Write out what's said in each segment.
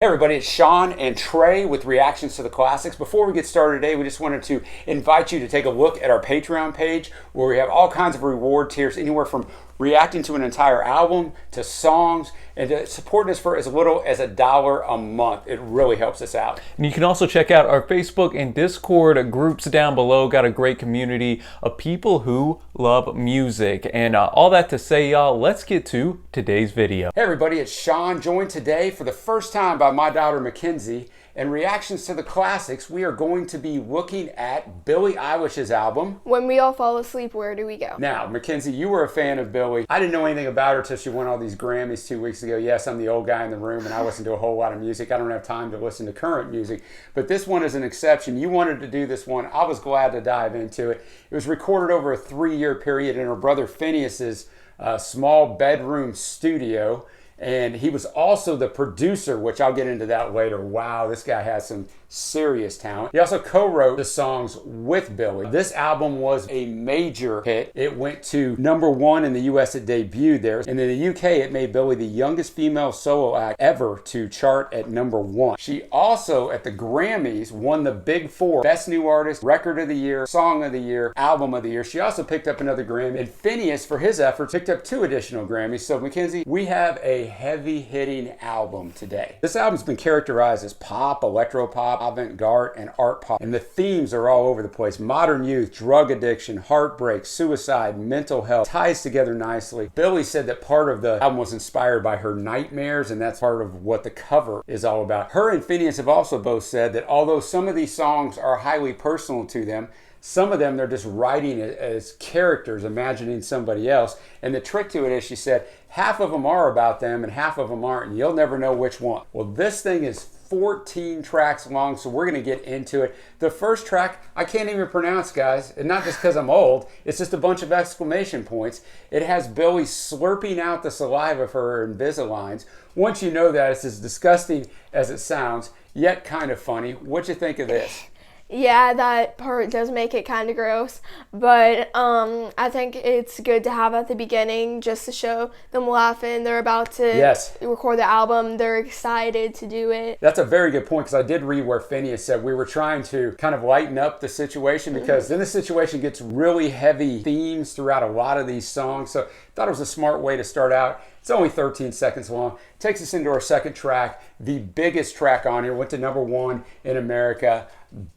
Hey everybody, it's Shawn and Trey with reactions to the classics. Before we get started today, we just wanted to invite you to take a look at our Patreon page where we have all kinds of reward tiers, anywhere from reacting to an entire album to songs, and to supporting us for as little as $1 a month. It really helps us out. And you can also check out our Facebook and Discord groups down below. Got a great community of people who love music. And all that to say, y'all, let's get to today's video. Hey everybody, it's Shawn, joined today for the first time by my daughter Mackenzie. In reactions to the classics, we are going to be looking at Billie Eilish's album, When We All Fall Asleep, Where Do We Go? Now, Mackenzie, you were a fan of Billie. I didn't know anything about her until she won all these Grammys 2 weeks ago. Yes, I'm the old guy in the room and I listen to a whole lot of music. I don't have time to listen to current music, but this one is an exception. You wanted to do this one. I was glad to dive into it. It was recorded over a 3-year period in her brother Finneas's small bedroom studio. And he was also the producer, which I'll get into that later. Wow, this guy has some serious talent. He also co-wrote the songs with Billie. This album was a major hit. It went to #1 in the US. It debuted there. And in the UK, it made Billie the youngest female solo act ever to chart at #1. She also, at the Grammys, won the Big Four: Best New Artist, Record of the Year, Song of the Year, Album of the Year. She also picked up another Grammy. And Finneas, for his efforts, picked up 2 additional Grammys. So, Mackenzie, we have a heavy-hitting album today. This album's been characterized as pop, electro-pop, avant-garde, and art pop. And the themes are all over the place. Modern youth, drug addiction, heartbreak, suicide, mental health, ties together nicely. Billie said that part of the album was inspired by her nightmares, and that's part of what the cover is all about. Her and Finneas have also both said that although some of these songs are highly personal to them, some of them they're just writing it as characters, imagining somebody else. And the trick to it is, she said, half of them are about them and half of them aren't, and you'll never know which one. Well, this thing is 14 tracks long, so we're going to get into it. The first track, I can't even pronounce, guys, and not just because I'm old, it's just a bunch of exclamation points. It has Billie slurping out the saliva for her Invisaligns. Once you know that, it's as disgusting as it sounds, yet kind of funny. What'd you think of this? Yeah, that part does make it kind of gross, but I think it's good to have at the beginning just to show them laughing. They're about to record the album. They're excited to do it. That's a very good point, because I did read where Finneas said we were trying to kind of lighten up the situation, because then the situation gets really heavy themes throughout a lot of these songs. So I thought it was a smart way to start out. It's only 13 seconds long. Takes us into our second track, the biggest track on here, went to #1 in America,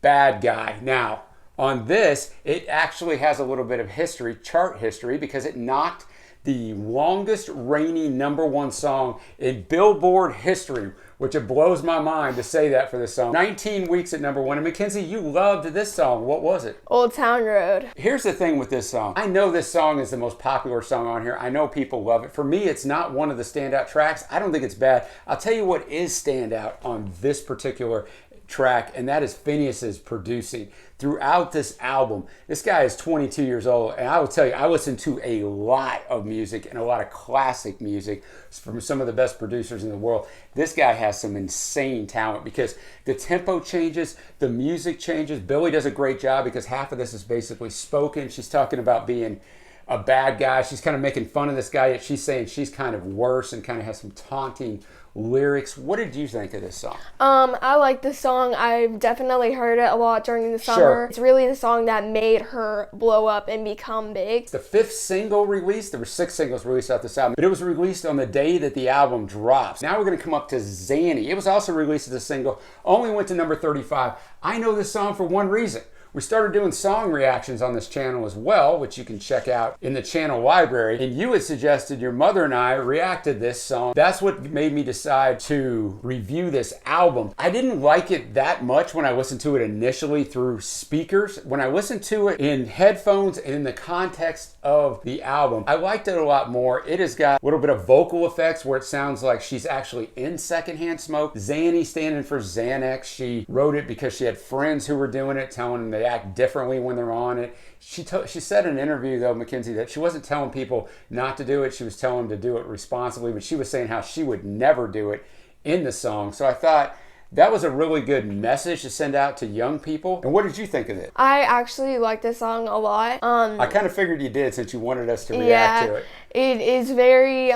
Bad Guy. Now, on this, it actually has a little bit of history, chart history, because it knocked the longest reigning #1 song in Billboard history, which it blows my mind to say that for this song. 19 weeks at #1. And Mackenzie, you loved this song. What was it? Old Town Road. Here's the thing with this song. I know this song is the most popular song on here. I know people love it. For me, it's not one of the standout tracks. I don't think it's bad. I'll tell you what is standout on this particular track, and that is Finneas's producing throughout this album. This guy is 22 years old, and I will tell you, I listen to a lot of music and a lot of classic music from some of the best producers in the world. This guy has some insane talent, because the tempo changes, the music changes. Billie does a great job, because half of this is basically spoken. She's talking about being a bad guy. She's kind of making fun of this guy, yet she's saying she's kind of worse, and kind of has some taunting lyrics. What did you think of this song? I like this song. I've definitely heard it a lot during the summer. Sure. It's really the song that made her blow up and become big. It's the 5th single released. There were 6 singles released off this album, but it was released on the day that the album drops. Now we're going to come up to Zanny. It was also released as a single, only went to #35. I know this song for one reason. We started doing song reactions on this channel as well, which you can check out in the channel library. And you had suggested your mother and I reacted this song. That's what made me decide to review this album. I didn't like it that much when I listened to it initially through speakers. When I listened to it in headphones and in the context of the album, I liked it a lot more. It has got a little bit of vocal effects where it sounds like she's actually in Secondhand Smoke. Zanny standing for Xanax. She wrote it because she had friends who were doing it, telling them they act differently when they're on it. She said in an interview, though, Mackenzie, that she wasn't telling people not to do it. She was telling them to do it responsibly, but she was saying how she would never do it in the song. So I thought that was a really good message to send out to young people. And what did you think of it? I actually like this song a lot. I kind of figured you did, since you wanted us to react to it. It is very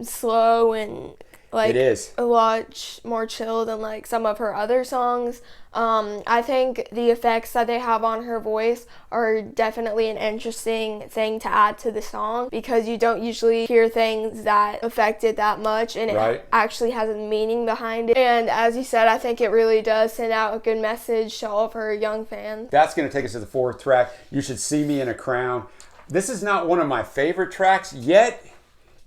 slow and Like, it is a lot more chill than like some of her other songs. I think the effects that they have on her voice are definitely an interesting thing to add to the song, because you don't usually hear things that affect it that much, and it actually has a meaning behind it. And as you said, I think it really does send out a good message to all of her young fans. That's going to take us to the fourth track, You Should See Me in a Crown. This is not one of my favorite tracks, yet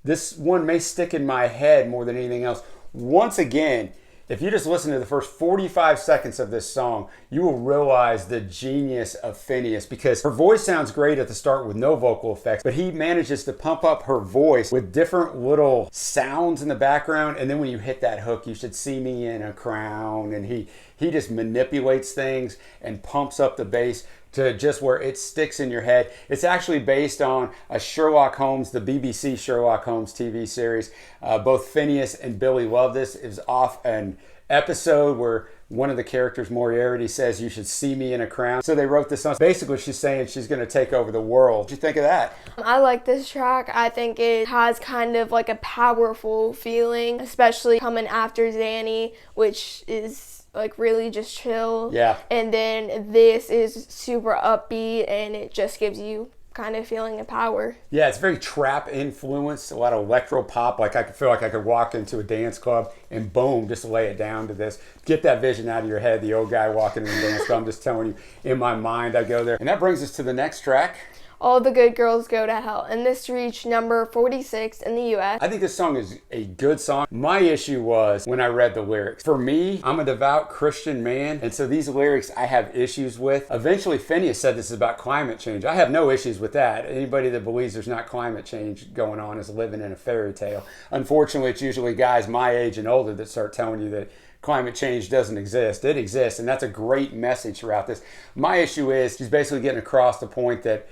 this one may stick in my head more than anything else. Once again, if you just listen to the first 45 seconds of this song, you will realize the genius of Finneas, because her voice sounds great at the start with no vocal effects, but he manages to pump up her voice with different little sounds in the background. And then when you hit that hook, You Should See Me in a Crown, and he just manipulates things and pumps up the bass to just where it sticks in your head. It's actually based on a Sherlock Holmes, the BBC Sherlock Holmes TV series. Both Finneas and Billy love this. It was off an episode where one of the characters, Moriarty, says, "You should see me in a crown." So they wrote this song. Basically, she's saying she's going to take over the world. What do you think of that? I like this track. I think it has kind of like a powerful feeling, especially coming after Zanny, which is like really just chill. Yeah. And then this is super upbeat, and it just gives you kind of feeling of power. Yeah, it's very trap influenced, a lot of electro pop. Like I could feel like I could walk into a dance club and boom, just lay it down to this. Get that vision out of your head, the old guy walking in the dance club. I'm just telling you, in my mind, I go there. And that brings us to the next track. All the Good Girls Go to Hell, and this reached number 46 in the U.S. I think this song is a good song. My issue was when I read the lyrics. For me, I'm a devout Christian man, and so these lyrics I have issues with. Eventually, Finneas said this is about climate change. I have no issues with that. Anybody that believes there's not climate change going on is living in a fairy tale. Unfortunately, it's usually guys my age and older that start telling you that climate change doesn't exist. It exists, and that's a great message throughout this. My issue is she's basically getting across the point that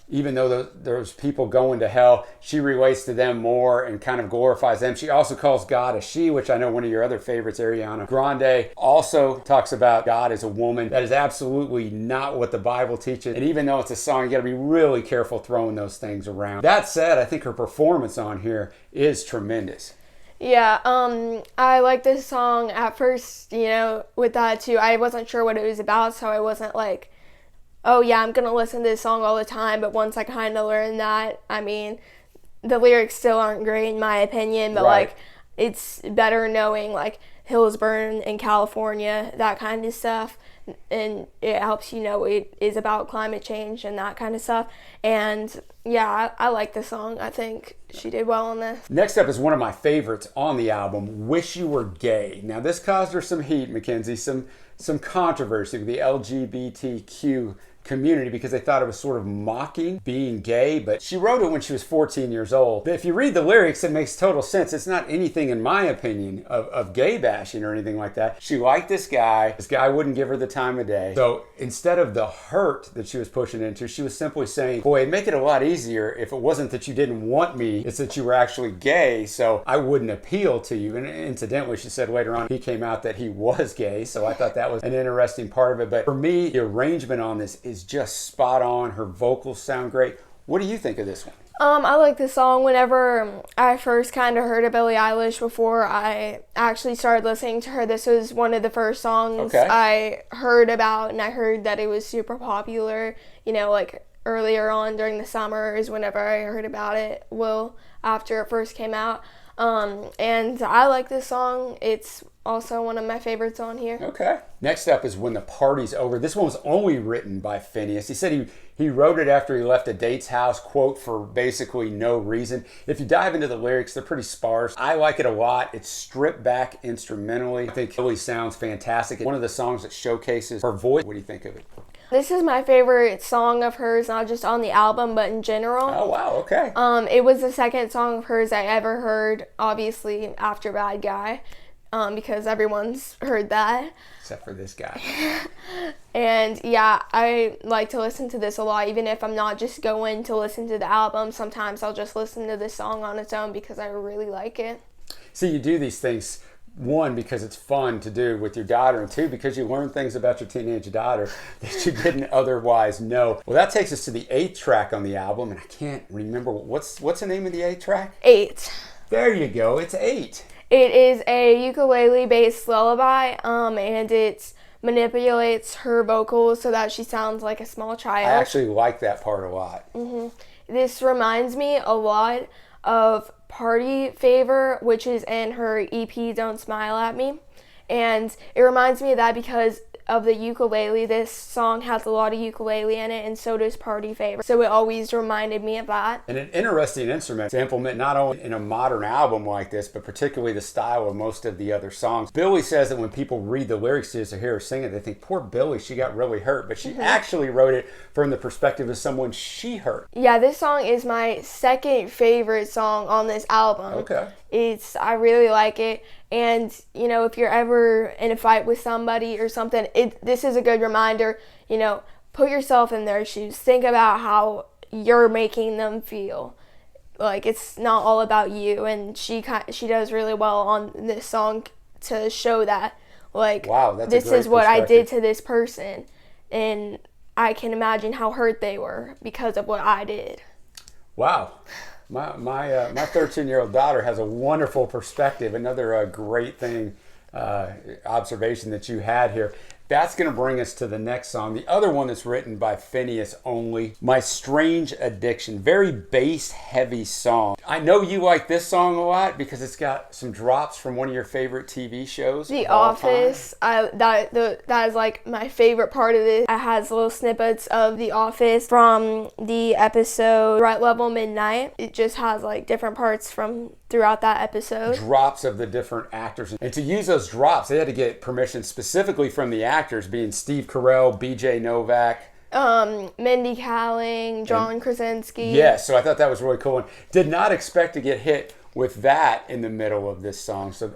even though there's people going to hell, she relates to them more and kind of glorifies them. She also calls God a she, which I know one of your other favorites, Ariana Grande, also talks about God as a woman. That is absolutely not what the Bible teaches. And even though it's a song, you got to be really careful throwing those things around. That said, I think her performance on here is tremendous. Yeah, I like this song at first, with that too. I wasn't sure what it was about, so I wasn't like, oh yeah, I'm going to listen to this song all the time. But once I kind of learned that, I mean, the lyrics still aren't great in my opinion, but like, it's better knowing like hills burn in California, that kind of stuff. And it helps it is about climate change and that kind of stuff. And yeah, I like the song. I think she did well on this. Next up is one of my favorites on the album, Wish You Were Gay. Now this caused her some heat, Mackenzie, some controversy with the LGBTQ community because they thought it was sort of mocking being gay, but she wrote it when she was 14 years old. But if you read the lyrics, it makes total sense. It's not anything, in my opinion, of gay bashing or anything like that. She liked this guy. This guy wouldn't give her the time of day. So instead of the hurt that she was pushing into, she was simply saying, boy, it'd make it a lot easier if it wasn't that you didn't want me, it's that you were actually gay, so I wouldn't appeal to you. And incidentally, she said later on, he came out that he was gay, so I thought that was an interesting part of it. But for me, the arrangement on this is just spot on. Her vocals sound great. What do you think of this one? I like this song. Whenever I first kind of heard of Billie Eilish before I actually started listening to her, this was one of the first songs I heard about, and I heard that it was super popular, like earlier on during the summer is whenever I heard about it, after it first came out. And I like this song. It's also one of my favorites on here. Okay. Next up is When the Party's Over. This one was only written by Finneas. He said he wrote it after he left a date's house, quote, for basically no reason. If you dive into the lyrics, they're pretty sparse. I like it a lot. It's stripped back instrumentally. I think it really sounds fantastic. It's one of the songs that showcases her voice. What do you think of it? This is my favorite song of hers, not just on the album, but in general. Oh, wow, okay. It was the second song of hers I ever heard, obviously, after Bad Guy, because everyone's heard that. Except for this guy. And yeah, I like to listen to this a lot, even if I'm not just going to listen to the album. Sometimes I'll just listen to this song on its own because I really like it. See, you do these things, one, because it's fun to do with your daughter, and two, because you learn things about your teenage daughter that you didn't otherwise know. Well, that takes us to the 8th track on the album, and I can't remember, what's the name of the 8th track? 8. There you go, it's 8. It is a ukulele-based lullaby, and it manipulates her vocals so that she sounds like a small child. I actually like that part a lot. This reminds me a lot of Party Favor, which is in her EP Don't Smile at Me. And it reminds me of that because of the ukulele. This song has a lot of ukulele in it, and so does Party Favor. So it always reminded me of that. And an interesting instrument to implement not only in a modern album like this, but particularly the style of most of the other songs. Billie says that when people read the lyrics to this or hear her sing it, they think, poor Billie, she got really hurt. But she actually wrote it from the perspective of someone she hurt. Yeah, this song is my second favorite song on this album. Okay. I really like it. And, you know, if you're ever in a fight with somebody or something, this is a good reminder, you know, put yourself in their shoes. Think about how you're making them feel. Like, it's not all about you. And she does really well on this song to show that. Like, wow, that's this a great is what I perspective. did to this person. And I can imagine how hurt they were because of what I did. Wow. My 13-year-old daughter has a wonderful perspective. Another great thing, observation that you had here. That's going to bring us to the next song. The other one that's written by Finneas only. My Strange Addiction. Very bass-heavy song. I know you like this song a lot because it's got some drops from one of your favorite TV shows. The Office. That is like my favorite part of this. It has little snippets of The Office from the episode Right Level Midnight. It just has like different parts from throughout that episode. Drops of the different actors. And to use those drops, they had to get permission specifically from the actors, being Steve Carell, BJ Novak, Mindy Kaling, John Krasinski. Yes, so I thought that was really cool. And did not expect to get hit with that in the middle of this song. So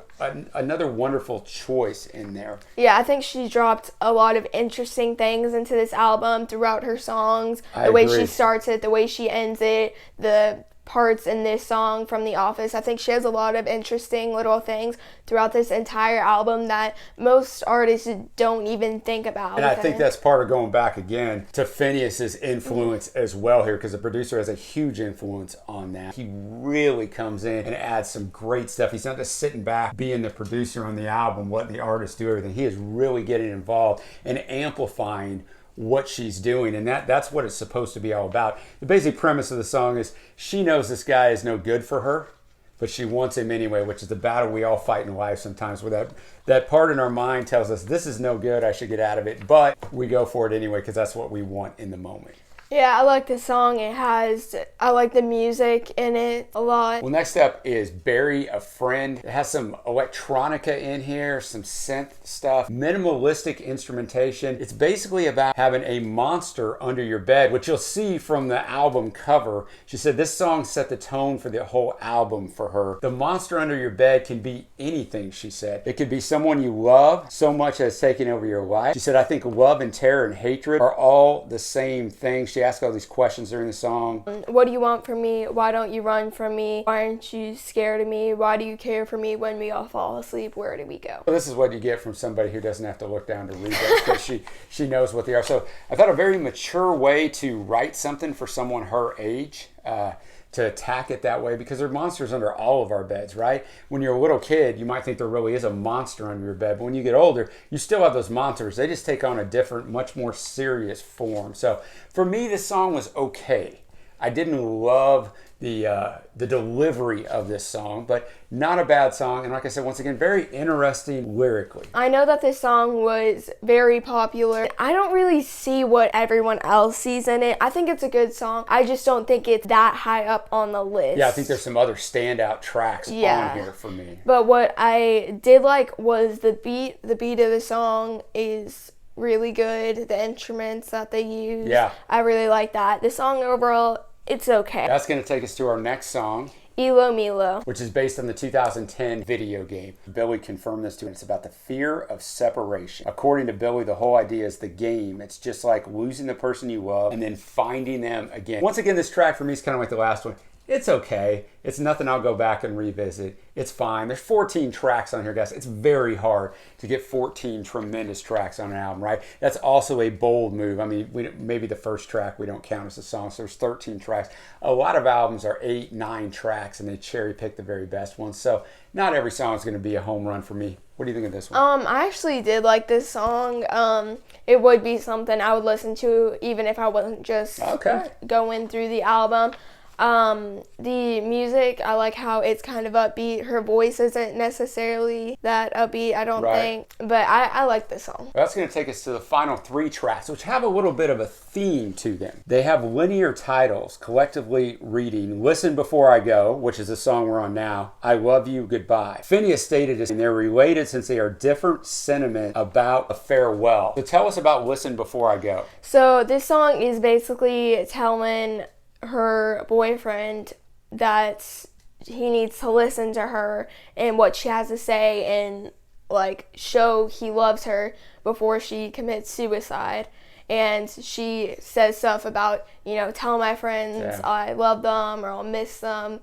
another wonderful choice in there. Yeah, I think she dropped a lot of interesting things into this album throughout her songs. The way she starts it, the way she ends it, the parts in this song from The Office. I think she has a lot of interesting little things throughout this entire album that most artists don't even think about. And I think that's part of going back again to Finneas's influence as well here, because the producer has a huge influence on that. He really comes in and adds some great stuff. He's not just sitting back being the producer on the album, letting the artist do everything. He is really getting involved and amplifying what she's doing, and that's what it's supposed to be all about. The basic premise of the song is she knows this guy is no good for her, but she wants him anyway, which is the battle we all fight in life sometimes, where that part in our mind tells us this is no good, I should get out of it, but we go for it anyway because that's what we want in the moment. Yeah, I like this song. I like the music in it a lot. Well, next up is Bury a Friend. It has some electronica in here, some synth stuff, minimalistic instrumentation. It's basically about having a monster under your bed, which you'll see from the album cover. She said this song set the tone for the whole album for her. The monster under your bed can be anything, she said. It could be someone you love so much as taking over your life. She said, I think love and terror and hatred are all the same thing. She asked all these questions during the song. What do you want from me? Why don't you run from me? Why aren't you scared of me? Why do you care for me when we all fall asleep? Where do we go? So this is what you get from somebody who doesn't have to look down to read those because she knows what they are. So I thought a very mature way to write something for someone her age, to attack it that way, because there are monsters under all of our beds, right? When you're a little kid, you might think there really is a monster under your bed, but when you get older, you still have those monsters. They just take on a different, much more serious form. So for me, this song was okay. I didn't love the delivery of this song, but not a bad song. And like I said, once again, very interesting lyrically. I know that this song was very popular. I don't really see what everyone else sees in it. I think it's a good song. I just don't think it's that high up on the list. Yeah, I think there's some other standout tracks on here for me. But what I did like was the beat. The beat of the song is really good. The instruments that they use. Yeah. I really like that. The song overall, it's okay. That's going to take us to our next song. Ilo Milo, which is based on the 2010 video game. Billie confirmed this too. It's about the fear of separation. According to Billie, the whole idea is the game. It's just like losing the person you love and then finding them again. Once again, this track for me is kind of like the last one. It's okay. It's nothing I'll go back and revisit. It's fine. There's 14 tracks on here, guys. It's very hard to get 14 tremendous tracks on an album, right? That's also a bold move. I mean, maybe the first track we don't count as a song, so there's 13 tracks. A lot of albums are 8, 9 tracks, and they cherry pick the very best ones. So not every song is going to be a home run for me. What do you think of this one? I actually did like this song. It would be something I would listen to even if I wasn't just going through the album. The music, I like how it's kind of upbeat. Her voice isn't necessarily that upbeat, I don't think, but I like this song. Well, that's going to take us to the final 3 tracks, which have a little bit of a theme to them. They have linear titles, collectively reading Listen Before I Go, which is the song we're on now, I Love You, Goodbye. Finneas stated this, and they're related since they are different sentiment about a farewell. So tell us about Listen Before I Go. So this song is basically telling her boyfriend that he needs to listen to her and what she has to say and like show he loves her before she commits suicide. And she says stuff about, tell my friends I love them or I'll miss them.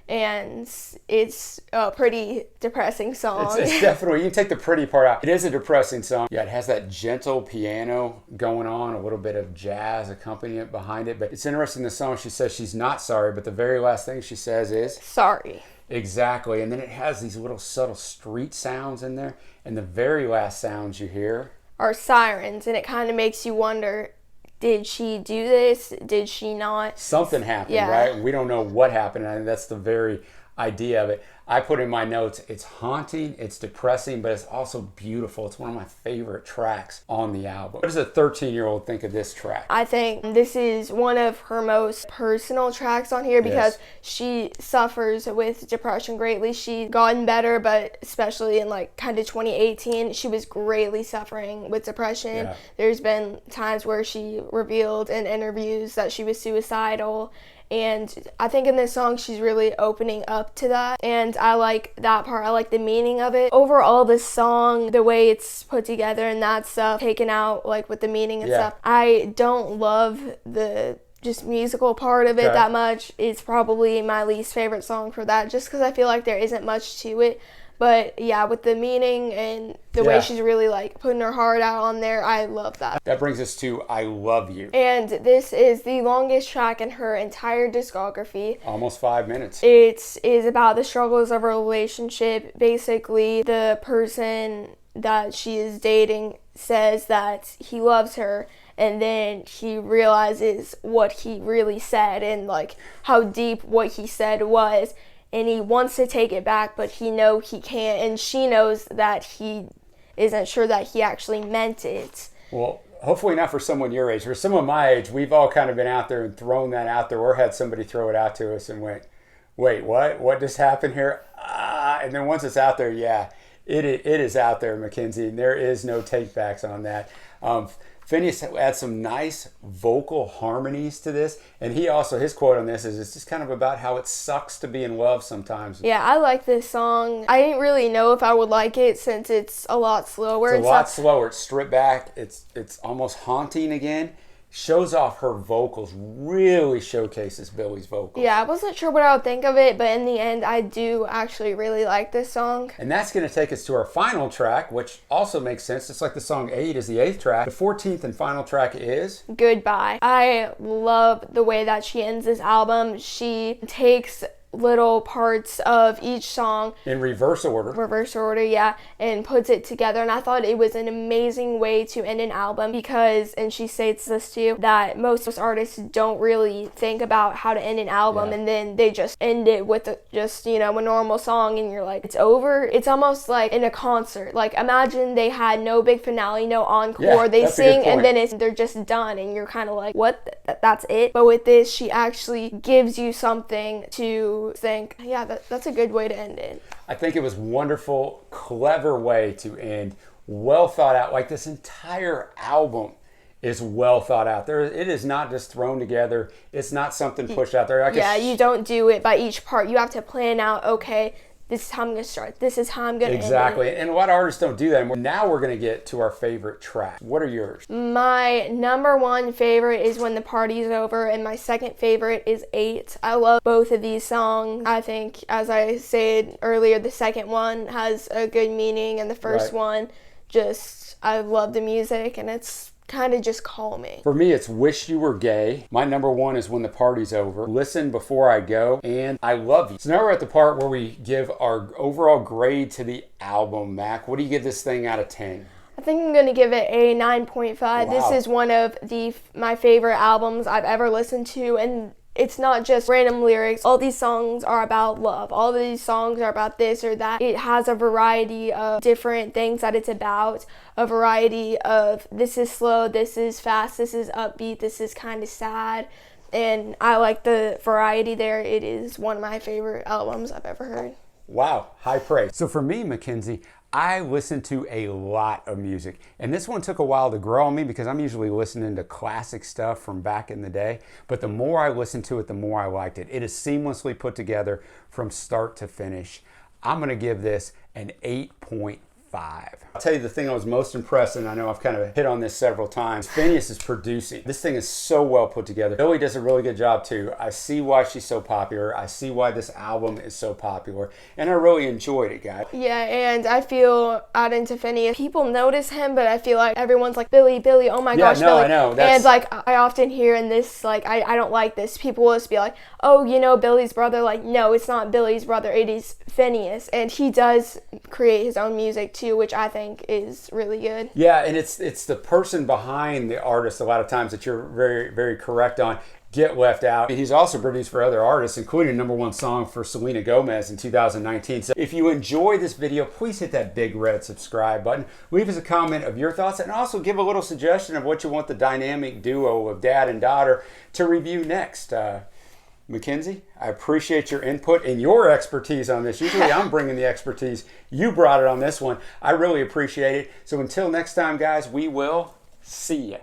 And it's a pretty depressing song. It's definitely, you take the pretty part out. It is a depressing song. Yeah, it has that gentle piano going on, a little bit of jazz accompaniment behind it. But it's interesting, the song, she says she's not sorry, but the very last thing she says is? Sorry. Exactly. And then it has these little subtle street sounds in there. And the very last sounds you hear are sirens. And it kind of makes you wonder, did she do this? Did she not? Something happened, right? We don't know what happened. And that's the very idea of it. I put in my notes, it's haunting, it's depressing, but it's also beautiful. It's one of my favorite tracks on the album. What does a 13-year-old think of this track? I think this is one of her most personal tracks on here because she suffers with depression greatly. She's gotten better, but especially in kind of 2018, she was greatly suffering with depression. Yeah. There's been times where she revealed in interviews that she was suicidal. And I think in this song, she's really opening up to that. And I like that part. I like the meaning of it. Overall, this song, the way it's put together and that stuff, taken out with the meaning and stuff, I don't love the just musical part of it that much. It's probably my least favorite song for that, just because I feel like there isn't much to it. But yeah, with the meaning and the way she's really putting her heart out on there, I love that. That brings us to I Love You. And this is the longest track in her entire discography. Almost 5 minutes. It is about the struggles of a relationship. Basically, the person that she is dating says that he loves her, and then he realizes what he really said and how deep what he said was. And he wants to take it back, but he knows he can't. And she knows that he isn't sure that he actually meant it. Well, hopefully not for someone your age. For someone my age, we've all kind of been out there and thrown that out there or had somebody throw it out to us and went, wait, what? What just happened here? And then once it's out there, it is out there, Mackenzie. And there is no take-backs on that. Finneas adds some nice vocal harmonies to this, and he also, his quote on this is, it's just kind of about how it sucks to be in love sometimes. Yeah, I like this song. I didn't really know if I would like it since it's a lot slower. It's a lot slower. It's stripped back. It's almost haunting again. Shows off her vocals, really showcases Billie's vocals. Yeah, I wasn't sure what I would think of it, but in the end, I do actually really like this song. And that's going to take us to our final track, which also makes sense. It's like the song 8 is the 8th track. The 14th and final track is Goodbye. I love the way that she ends this album. She takes little parts of each song in reverse order, and puts it together, and I thought it was an amazing way to end an album because, and she states this too, that most artists don't really think about how to end an album, and then they just end it with a normal song, and you're like, it's over. It's almost like in a concert. Imagine they had no big finale, no encore, they sing and then they're just done, and you're kind of like, what? That's it? But with this, she actually gives you something to think, that's a good way to end it. I think it was wonderful, clever way to end, well thought out. This entire album is well thought out. It is not just thrown together. It's not something pushed out there. You don't do it by each part. You have to plan out, okay, this is how I'm going to start. This is how I'm going to Exactly. end it. And a lot of artists don't do that anymore. Now we're going to get to our favorite track. What are yours? My number one favorite is When the Party's Over, and my second favorite is 8. I love both of these songs. I think, as I said earlier, the second one has a good meaning, and the first one just, I love the music, and it's kind of just calming. For me, it's Wish You Were Gay. My number one is When the Party's Over, Listen Before I Go, and I Love You. So now we're at the part where we give our overall grade to the album. Mac, what do you give this thing out of 10? I think I'm going to give it a 9.5. Wow. This is one of my favorite albums I've ever listened to, and it's not just random lyrics. All these songs are about love. All of these songs are about this or that. It has a variety of different things that it's about. A variety of this is slow, this is fast, this is upbeat, this is kind of sad. And I like the variety there. It is one of my favorite albums I've ever heard. Wow, high praise. So for me, Mackenzie, I listen to a lot of music, and this one took a while to grow on me because I'm usually listening to classic stuff from back in the day, but the more I listened to it, the more I liked it. It is seamlessly put together from start to finish. I'm going to give this an 8.5. I'll tell you the thing I was most impressed, and I know I've kind of hit on this several times, Finneas is producing. This thing is so well put together. Billie does a really good job too. I see why she's so popular. I see why this album is so popular, and I really enjoyed it, guys. Yeah, and I feel out into Finneas, people notice him, but I feel like everyone's like, Billie, oh my gosh, Billie. I know. And like, I often hear in this, like, I don't like this. People will just be like, oh, you know, Billie's brother. Like, no, it's not Billie's brother. It is Finneas, and he does create his own music too, which I think is really good. Yeah, and it's the person behind the artist a lot of times that you're very, very correct on get left out. He's also produced for other artists, including number one song for Selena Gomez in 2019. So if you enjoy this video, please hit that big red subscribe button. Leave us a comment of your thoughts, and also give a little suggestion of what you want the dynamic duo of dad and daughter to review next. Mackenzie, I appreciate your input and your expertise on this. Usually I'm bringing the expertise. You brought it on this one. I really appreciate it. So until next time, guys, we will see ya.